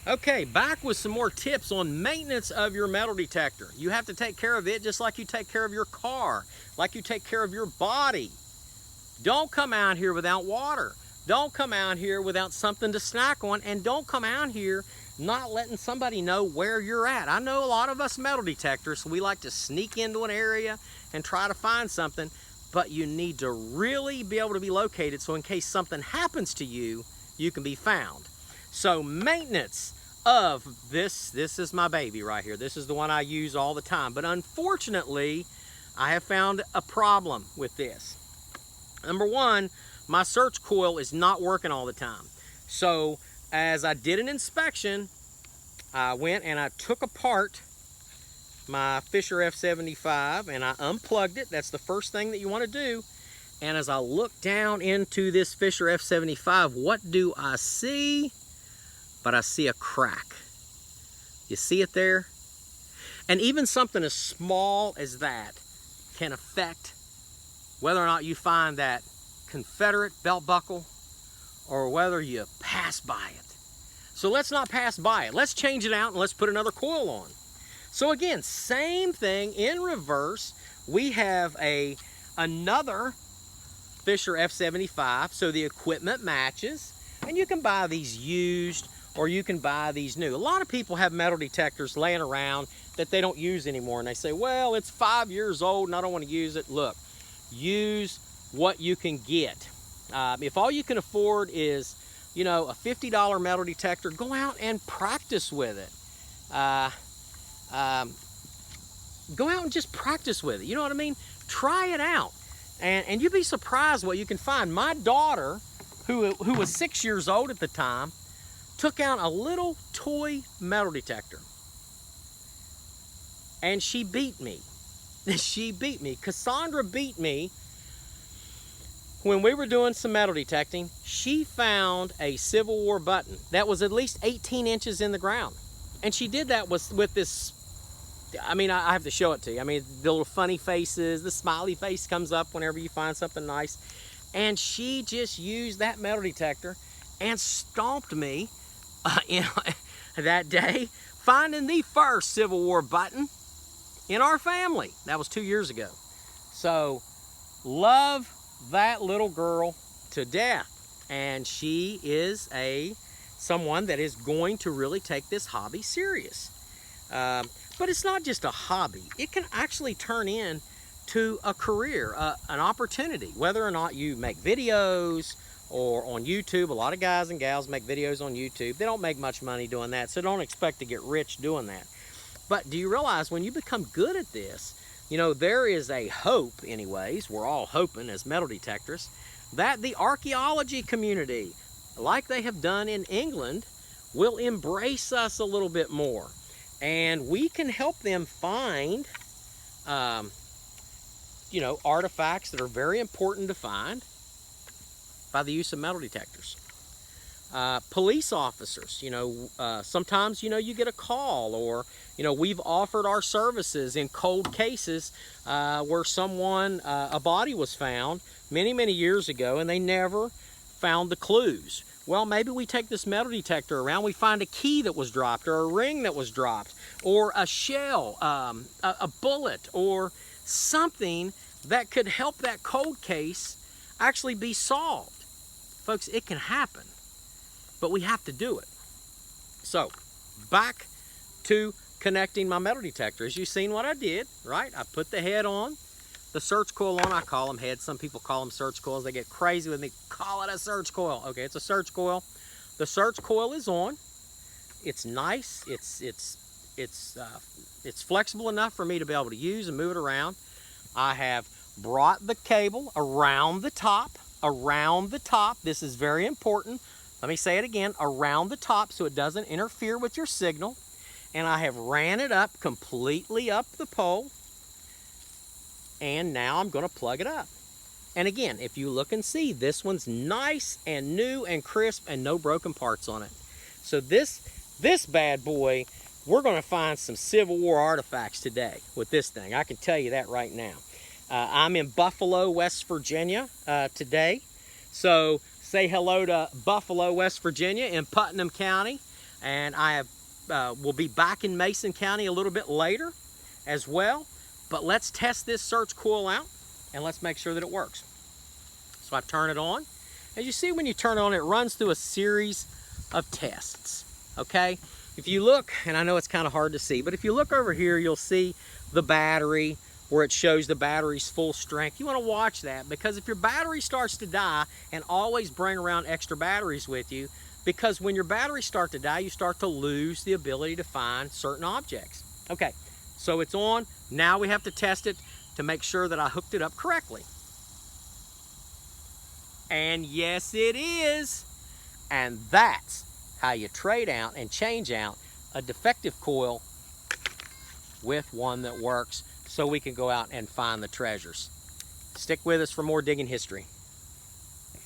Okay, back with some more tips on maintenance of your metal detector. You have to take care of it just like you take care of your car, like you take care of your body. Don't come out here without water. Don't come out here without something to snack on, and don't come out here not letting somebody know where you're at. I know a lot of us metal detectors, we like to sneak into an area and try to find something, but you need to really be able to be located so in case something happens to you, you can be found. So maintenance of this is my baby right here. This is the one I use all the time. But unfortunately, I have found a problem with this. Number one, my search coil is not working all the time. So as I did an inspection, I went and I took apart my Fisher F75 and I unplugged it. That's the first thing that you want to do. And as I look down into this Fisher F75, what do I see? But I see a crack. You see it there? And even something as small as that can affect whether or not you find that Confederate belt buckle or whether you pass by it. So let's not pass by it. Let's change it out and let's put another coil on. So again, same thing in reverse. We have another Fisher F75, so the equipment matches, and you can buy these used or you can buy these new. A lot of people have metal detectors laying around that they don't use anymore, and they say, well, it's 5 years old and I don't want to use it. Look, use what you can get. If all you can afford is, you know, a $50 metal detector, go out and practice with it. Go out and just practice with it. You know what I mean? Try it out. And you'd be surprised what you can find. My daughter, who was 6 years old at the time, took out a little toy metal detector. And she beat me. She beat me. Cassandra beat me when we were doing some metal detecting. She found a Civil War button that was at least 18 inches in the ground. And she did that with this, I mean, I have to show it to you. I mean, the little funny faces, the smiley face comes up whenever you find something nice. And she just used that metal detector and stomped me that day, finding the first Civil War button in our family. That was 2 years ago. So, love that little girl to death. And she is someone that is going to really take this hobby serious. But it's not just a hobby. It can actually turn into a career, an opportunity, whether or not you make videos or on YouTube. A lot of guys and gals make videos on YouTube. They don't make much money doing that, so don't expect to get rich doing that. But do you realize when you become good at this, you know, there is a hope, anyways, we're all hoping as metal detectors, that the archaeology community, like they have done in England, will embrace us a little bit more. And we can help them find, you know, artifacts that are very important to find by the use of metal detectors. Police officers, you know, sometimes, you know, you get a call, or, you know, we've offered our services in cold cases where someone, a body was found many years ago and they never found the clues. Well, maybe we take this metal detector around, we find a key that was dropped, or a ring that was dropped, or a shell, a bullet, or something that could help that cold case actually be solved. Folks, it can happen, but we have to do it. So, back to connecting my metal detector. As you've seen what I did, right? I put the head on, the search coil on. I call them heads. Some people call them search coils. They get crazy with me. Call it a search coil. Okay, it's a search coil. The search coil is on. It's nice. It's flexible enough for me to be able to use and move it around. I have brought the cable around the top. Around the top. This is very important. Let me say it again. Around the top so it doesn't interfere with your signal. And I have ran it up completely up the pole. And now I'm going to plug it up. And again, if you look and see, this one's nice and new and crisp and no broken parts on it. So this bad boy, we're going to find some Civil War artifacts today with this thing. I can tell you that right now. I'm in Buffalo, West Virginia today. So say hello to Buffalo, West Virginia in Putnam County. And I will be back in Mason County a little bit later as well. But let's test this search coil out and let's make sure that it works. So I turn it on. As you see, when you turn it on, it runs through a series of tests, okay? If you look, and I know it's kind of hard to see, but if you look over here, you'll see the battery where it shows the battery's full strength. You want to watch that, because if your battery starts to die, and always bring around extra batteries with you, because when your batteries start to die, you start to lose the ability to find certain objects. Okay, so it's on. Now we have to test it to make sure that I hooked it up correctly. And yes, it is. And that's how you trade out and change out a defective coil with one that works, so we can go out and find the treasures. Stick with us for more digging history.